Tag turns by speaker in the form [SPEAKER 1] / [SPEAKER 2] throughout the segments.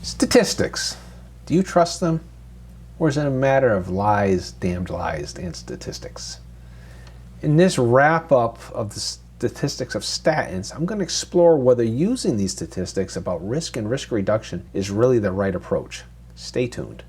[SPEAKER 1] Statistics. Do you trust them? Or is it a matter of lies, damned lies, and statistics? In this wrap-up of the statistics of statins, I'm going to explore whether using these statistics about risk and risk reduction is really the right approach. Stay tuned.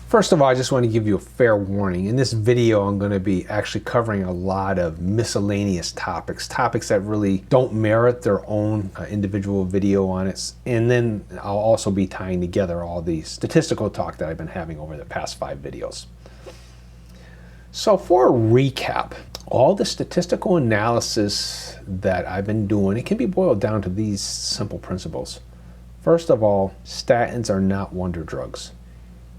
[SPEAKER 1] First of all, I just want to give you a fair warning. In this video, I'm going to be actually covering a lot of miscellaneous topics that really don't merit their own individual video on it. And then I'll also be tying together all the statistical talk that I've been having over the past 5 videos. So for a recap, all the statistical analysis that I've been doing, it can be boiled down to these simple principles. First of all, statins are not wonder drugs.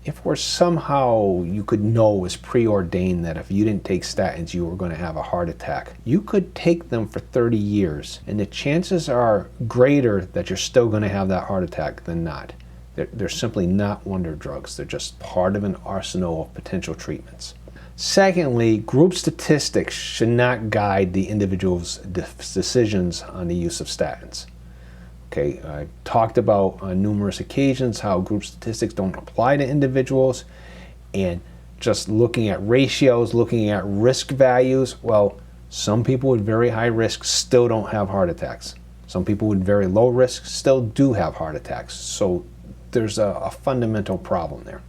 [SPEAKER 1] If somehow you could know it was preordained that if you didn't take statins you were going to have a heart attack, you could take them for 30 years and the chances are greater that you're still going to have that heart attack than not. They're simply not wonder drugs. They're just part of an arsenal of potential treatments. Secondly, group statistics should not guide the individual's decisions on the use of statins. Okay, I've talked about on numerous occasions how group statistics don't apply to individuals, and just looking at ratios, looking at risk values, well, some people with very high risk still don't have heart attacks. Some people with very low risk still do have heart attacks. So there's a fundamental problem there.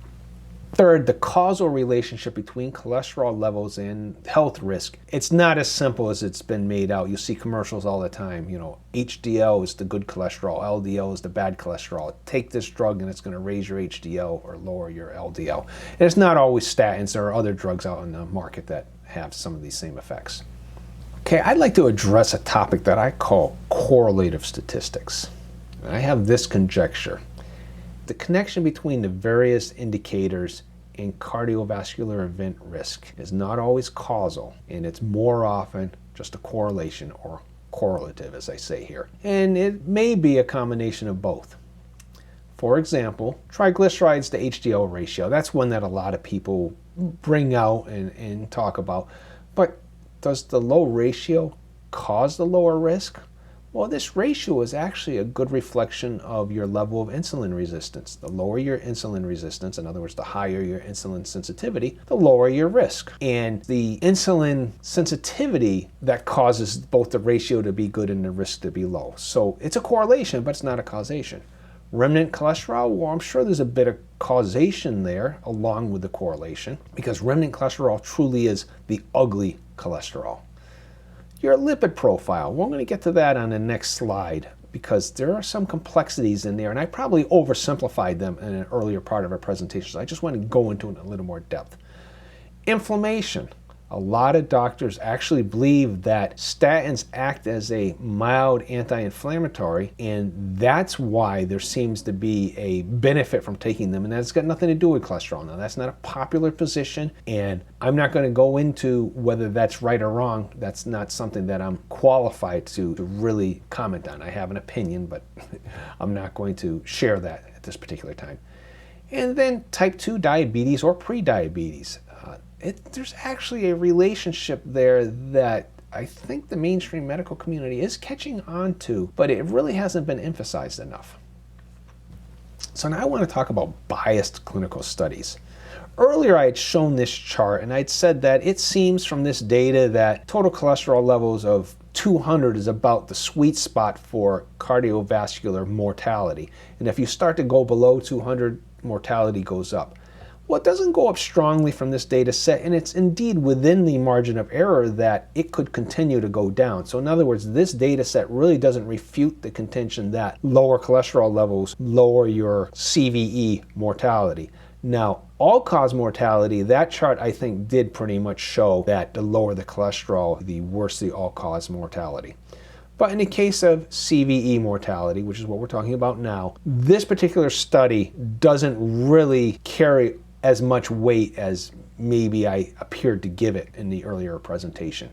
[SPEAKER 1] Third, the causal relationship between cholesterol levels and health risk. It's not as simple as it's been made out. You see commercials all the time. You know, HDL is the good cholesterol, LDL is the bad cholesterol. Take this drug and it's going to raise your HDL or lower your LDL. And it's not always statins. There are other drugs out in the market that have some of these same effects. Okay, I'd like to address a topic that I call correlative statistics. And I have this conjecture. The connection between the various indicators in cardiovascular event risk is not always causal, and it's more often just a correlation or correlative, as I say here. And it may be a combination of both. For example, triglycerides to HDL ratio. That's one that a lot of people bring out and talk about. But does the low ratio cause the lower risk? Well, this ratio is actually a good reflection of your level of insulin resistance. The lower your insulin resistance, in other words, the higher your insulin sensitivity, the lower your risk. And the insulin sensitivity that causes both the ratio to be good and the risk to be low. So it's a correlation, but it's not a causation. Remnant cholesterol, well, I'm sure there's a bit of causation there along with the correlation, because remnant cholesterol truly is the ugly cholesterol. Your lipid profile, well, I'm going to get to that on the next slide because there are some complexities in there and I probably oversimplified them in an earlier part of our presentation, so I just want to go into it in a little more depth. Inflammation. A lot of doctors actually believe that statins act as a mild anti-inflammatory, and that's why there seems to be a benefit from taking them, and that's got nothing to do with cholesterol. Now, that's not a popular position, and I'm not going to go into whether that's right or wrong. That's not something that I'm qualified to really comment on. I have an opinion, but I'm not going to share that at this particular time. And then type 2 diabetes or pre-diabetes. There's actually a relationship there that I think the mainstream medical community is catching on to, but it really hasn't been emphasized enough. So now I want to talk about biased clinical studies. Earlier I had shown this chart and I'd said that it seems from this data that total cholesterol levels of 200 is about the sweet spot for cardiovascular mortality. And if you start to go below 200, mortality goes up. Well, it doesn't go up strongly from this data set, and it's indeed within the margin of error that it could continue to go down. So in other words, this data set really doesn't refute the contention that lower cholesterol levels lower your CVE mortality. Now, all-cause mortality, that chart I think did pretty much show that the lower the cholesterol, the worse the all-cause mortality. But in the case of CVE mortality, which is what we're talking about now, this particular study doesn't really carry as much weight as maybe I appeared to give it in the earlier presentation.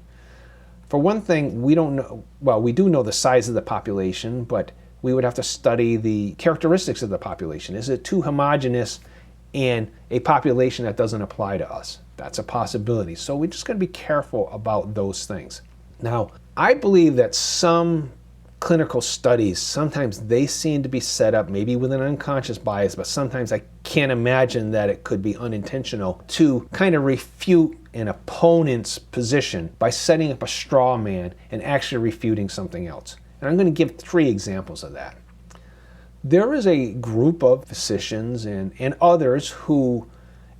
[SPEAKER 1] For one thing, we don't know, well, we do know the size of the population, but we would have to study the characteristics of the population. Is it too homogeneous and a population that doesn't apply to us? That's a possibility. So we're just going to be careful about those things. Now, I believe that some clinical studies, sometimes they seem to be set up maybe with an unconscious bias, but sometimes I can't imagine that it could be unintentional to kind of refute an opponent's position by setting up a straw man and actually refuting something else. And I'm going to give 3 examples of that. There is a group of physicians and others who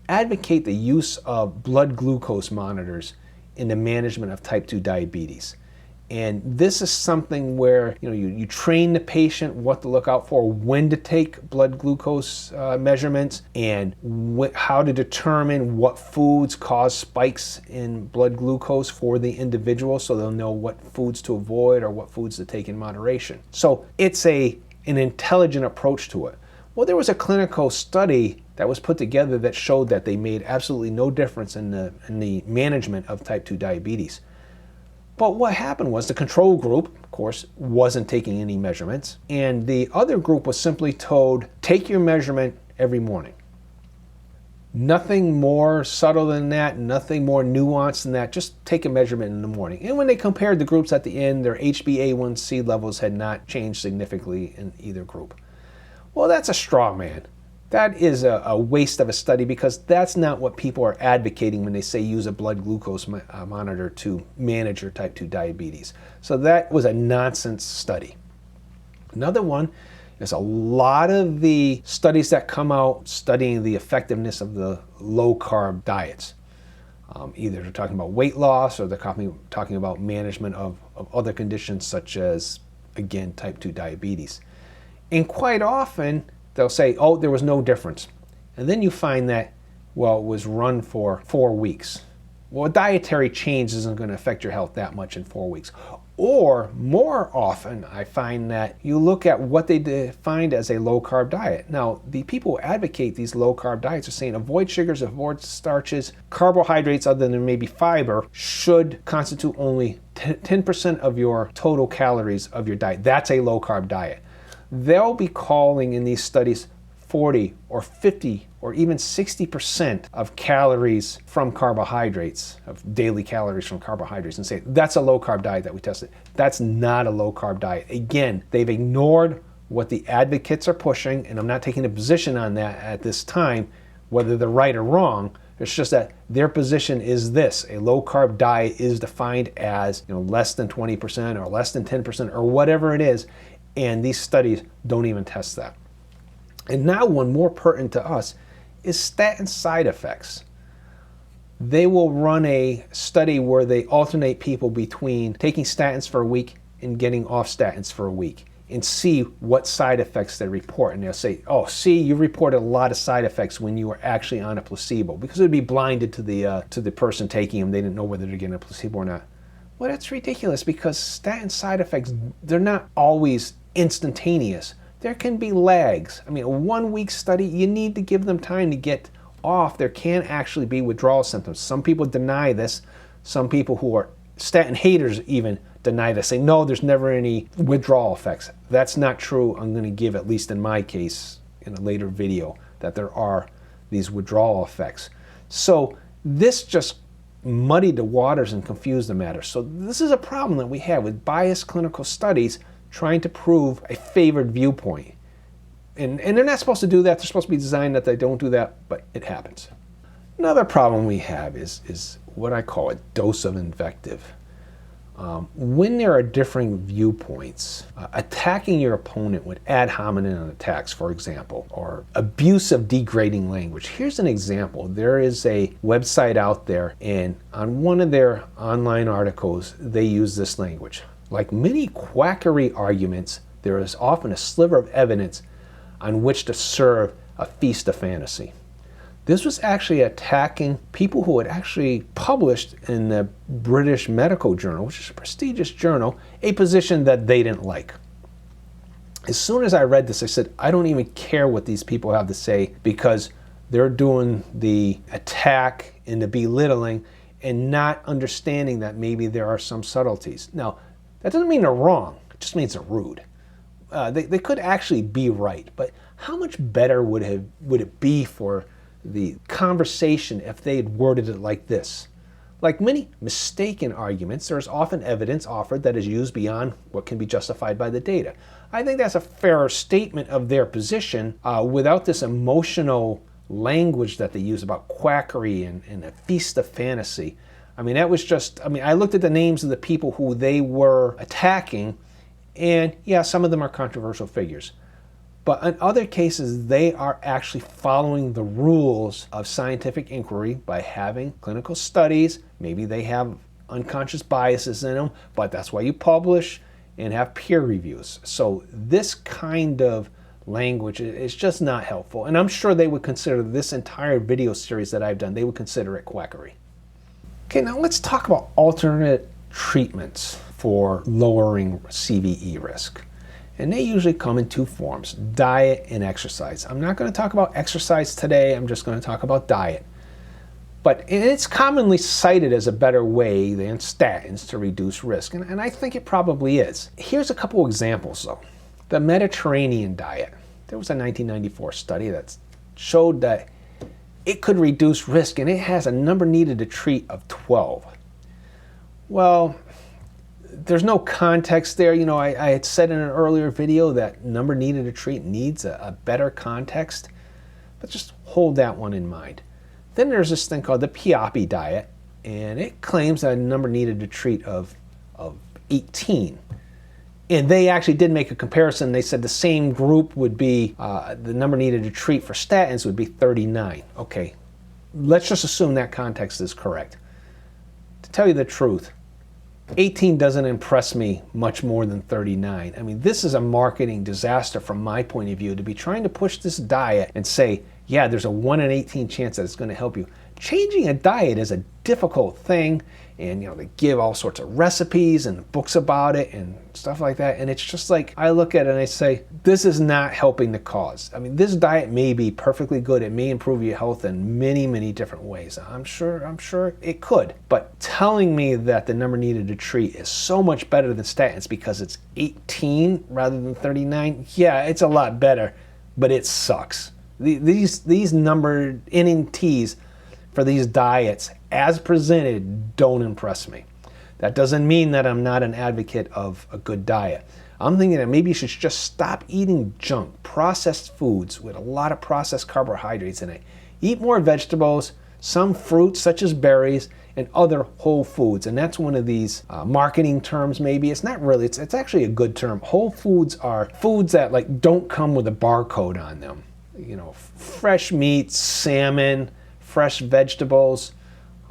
[SPEAKER 1] advocate the use of blood glucose monitors in the management of type 2 diabetes. And this is something where you train the patient what to look out for, when to take blood glucose measurements, and how to determine what foods cause spikes in blood glucose for the individual, so they'll know what foods to avoid or what foods to take in moderation. So it's an intelligent approach to it. Well, there was a clinical study that was put together that showed that they made absolutely no difference in the management of type 2 diabetes. But what happened was the control group, of course, wasn't taking any measurements, and the other group was simply told, take your measurement every morning. Nothing more subtle than that, nothing more nuanced than that, just take a measurement in the morning. And when they compared the groups at the end, their HbA1c levels had not changed significantly in either group. Well, that's a straw man. That is a waste of a study, because that's not what people are advocating when they say use a blood glucose monitor to manage your type 2 diabetes. So that was a nonsense study. Another one is a lot of the studies that come out studying the effectiveness of the low-carb diets. Either they're talking about weight loss or they're talking about management of other conditions such as, again, type 2 diabetes. And quite often, they'll say, oh, there was no difference. And then you find that, well, it was run for 4 weeks. Well, a dietary change isn't going to affect your health that much in 4 weeks. Or more often, I find that you look at what they defined as a low-carb diet. Now, the people who advocate these low-carb diets are saying avoid sugars, avoid starches, carbohydrates other than maybe fiber should constitute only 10% of your total calories of your diet. That's a low-carb diet. They'll be calling in these studies 40 or 50 or even 60% of calories from carbohydrates, of daily calories from carbohydrates, and say that's a low-carb diet that we tested. That's not a low-carb diet. Again, they've ignored what the advocates are pushing, and I'm not taking a position on that at this time, whether they're right or wrong. It's just that their position is this: a low-carb diet is defined as less than 20% or less than 10% or whatever it is. And these studies don't even test that. And now one more pertinent to us is statin side effects. They will run a study where they alternate people between taking statins for a week and getting off statins for a week and see what side effects they report. And they'll say, oh, see, you reported a lot of side effects when you were actually on a placebo, because it would be blinded to the person taking them. They didn't know whether they're getting a placebo or not. Well, that's ridiculous, because statin side effects, they're not always instantaneous. There can be lags. I mean, a 1-week study, you need to give them time to get off. There can actually be withdrawal symptoms. Some people deny this. Some people who are statin haters even deny this, say, no, there's never any withdrawal effects. That's not true. I'm going to give, at least in my case, in a later video, that there are these withdrawal effects. So this just muddied the waters and confused the matter. So this is a problem that we have with biased clinical studies trying to prove a favored viewpoint. And they're not supposed to do that. They're supposed to be designed that they don't do that, but it happens. Another problem we have is what I call a dose of invective. When there are differing viewpoints, attacking your opponent with ad hominem attacks, for example, or abusive, degrading language. Here's an example. There is a website out there, and on one of their online articles, they use this language. Like many quackery arguments, there is often a sliver of evidence on which to serve a feast of fantasy. This was actually attacking people who had actually published in the British Medical Journal, which is a prestigious journal, a position that they didn't like. As soon as I read this, I said, I don't even care what these people have to say, because they're doing the attack and the belittling and not understanding that maybe there are some subtleties. Now, that doesn't mean they're wrong. It just means they're rude. they could actually be right, but how much better would it be for the conversation if they had worded it like this? Like many mistaken arguments, there is often evidence offered that is used beyond what can be justified by the data. I think that's a fairer statement of their position without this emotional language that they use about quackery and a feast of fantasy. I mean, that was just, I looked at the names of the people who they were attacking, and yeah, some of them are controversial figures. But in other cases, they are actually following the rules of scientific inquiry by having clinical studies. Maybe they have unconscious biases in them, but that's why you publish and have peer reviews. So this kind of language is just not helpful. And I'm sure they would consider this entire video series that I've done, they would consider it quackery. Okay, now let's talk about alternate treatments for lowering CVE risk. And they usually come in two forms, diet and exercise. I'm not going to talk about exercise today, I'm just going to talk about diet. But it's commonly cited as a better way than statins to reduce risk, and I think it probably is. Here's a couple examples though. The Mediterranean diet. There was a 1994 study that showed that it could reduce risk, and it has a number needed to treat of 12. Well, there's no context there. You know, I had said in an earlier video that number needed to treat needs a better context, but just hold that one in mind. Then there's this thing called the Piapi diet, and it claims that a number needed to treat of 18. And they actually did make a comparison. They said the same group would be, the number needed to treat for statins would be 39. Okay, let's just assume that context is correct. To tell you the truth, 18 doesn't impress me much more than 39. I mean, this is a marketing disaster from my point of view to be trying to push this diet and say, yeah, there's a 1 in 18 chance that it's going to help you. Changing a diet is a difficult thing, and you know, they give all sorts of recipes and books about it and stuff like that, and it's just like, I look at it and I say, this is not helping the cause. I mean, this diet may be perfectly good, it may improve your health in many, many different ways. I'm sure it could, but telling me that the number needed to treat is so much better than statins because it's 18 rather than 39, yeah, it's a lot better, but it sucks. These numbered NNTs for these diets as presented don't impress me. That doesn't mean that I'm not an advocate of a good diet. I'm thinking that maybe you should just stop eating junk, processed foods with a lot of processed carbohydrates in it. Eat more vegetables, some fruits such as berries, and other whole foods. And that's one of these marketing terms maybe. It's not really, it's actually a good term. Whole foods are foods that like don't come with a barcode on them. You know, fresh meats, salmon, fresh vegetables,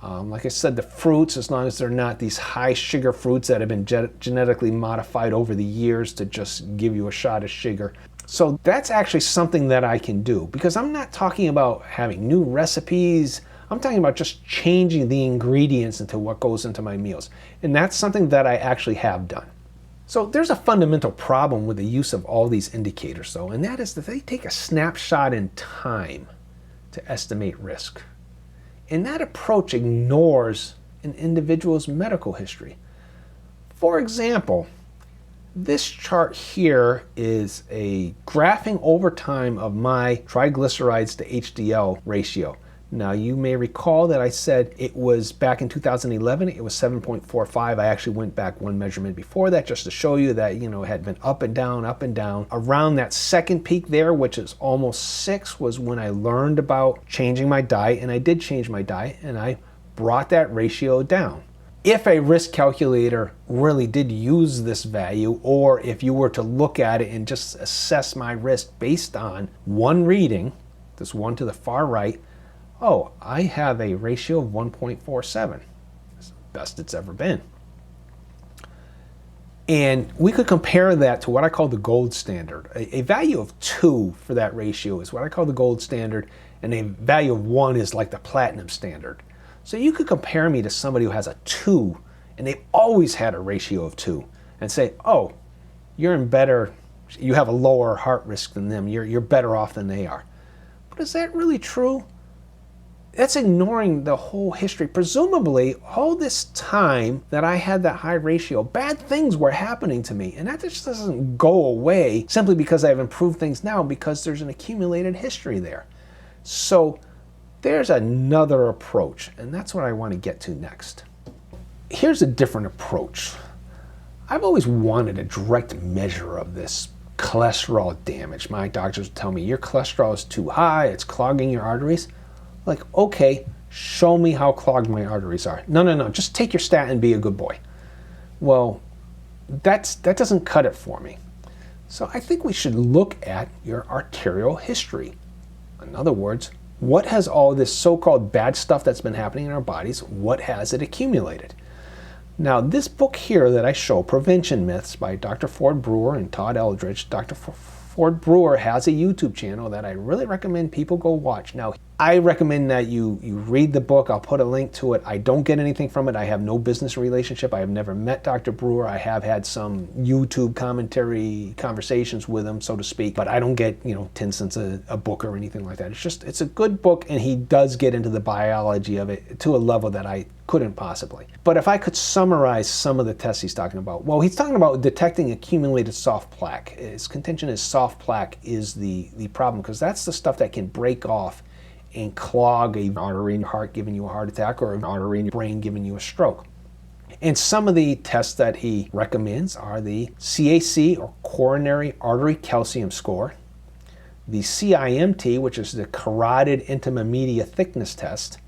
[SPEAKER 1] like I said, the fruits, as long as they're not these high sugar fruits that have been genetically modified over the years to just give you a shot of sugar. So that's actually something that I can do, because I'm not talking about having new recipes. I'm talking about just changing the ingredients into what goes into my meals. And that's something that I actually have done. So there's a fundamental problem with the use of all these indicators though, and that is that they take a snapshot in time to estimate risk. And that approach ignores an individual's medical history. For example, this chart here is a graphing over time of my triglycerides to HDL ratio. Now you may recall that I said it was back in 2011, it was 7.45. I actually went back one measurement before that just to show you that, you know, it had been up and down, up and down. Around that second peak there, which is almost 6, was when I learned about changing my diet, and I did change my diet, and I brought that ratio down. If a risk calculator really did use this value, or if you were to look at it and just assess my risk based on one reading, this one to the far right, oh, I have a ratio of 1.47. It's the best it's ever been. And we could compare that to what I call the gold standard. A value of 2 for that ratio is what I call the gold standard, and a value of 1 is like the platinum standard. So you could compare me to somebody who has a 2, and they've always had a ratio of 2, and say, oh, you're in better, you have a lower heart risk than them, you're better off than they are. But is that really true? That's ignoring the whole history. Presumably, all this time that I had that high ratio, bad things were happening to me. And that just doesn't go away simply because I've improved things now, because there's an accumulated history there. So there's another approach, and that's what I want to get to next. Here's a different approach. I've always wanted a direct measure of this cholesterol damage. My doctors tell me, your cholesterol is too high, it's clogging your arteries. Like, okay, show me how clogged my arteries are. No, just take your statin and be a good boy. Well, that doesn't cut it for me. So I think we should look at your arterial history. In other words, what has all this so-called bad stuff that's been happening in our bodies, what has it accumulated? Now, this book here that I show, Prevention Myths by Dr. Ford Brewer and Todd Eldridge, Dr. Ford Brewer has a YouTube channel that I really recommend people go watch. Now, I recommend that you read the book. I'll put a link to it. I don't get anything from it. I have no business relationship. I have never met Dr. Brewer. I have had some YouTube commentary conversations with him, so to speak, but I don't get, 10 cents a book or anything like that. It's a good book, and he does get into the biology of it to a level that I couldn't possibly. But if I could summarize some of the tests he's talking about, well, he's talking about detecting accumulated soft plaque. His contention is soft plaque is the problem, because that's the stuff that can break off and clog an artery in your heart, giving you a heart attack, or an artery in your brain, giving you a stroke. And some of the tests that he recommends are the CAC, or coronary artery calcium score, the CIMT, which is the carotid intima media thickness test,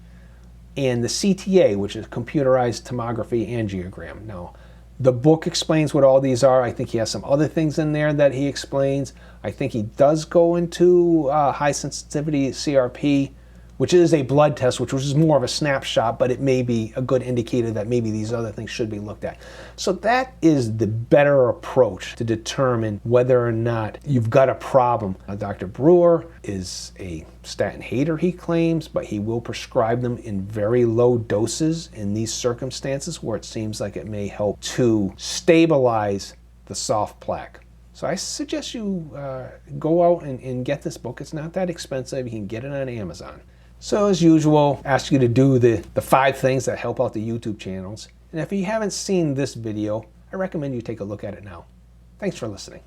[SPEAKER 1] and the CTA, which is computerized tomography angiogram. Now, the book explains what all these are. I think he has some other things in there that he explains. I think he does go into high sensitivity CRP, which is a blood test, which is more of a snapshot, but it may be a good indicator that maybe these other things should be looked at. So that is the better approach to determine whether or not you've got a problem. Dr. Brewer is a statin hater, he claims, but he will prescribe them in very low doses in these circumstances where it seems like it may help to stabilize the soft plaque. So I suggest you go out and get this book. It's not that expensive. You can get it on Amazon. So as usual, ask you to do the 5 things that help out the YouTube channels. And if you haven't seen this video, I recommend you take a look at it now. Thanks for listening.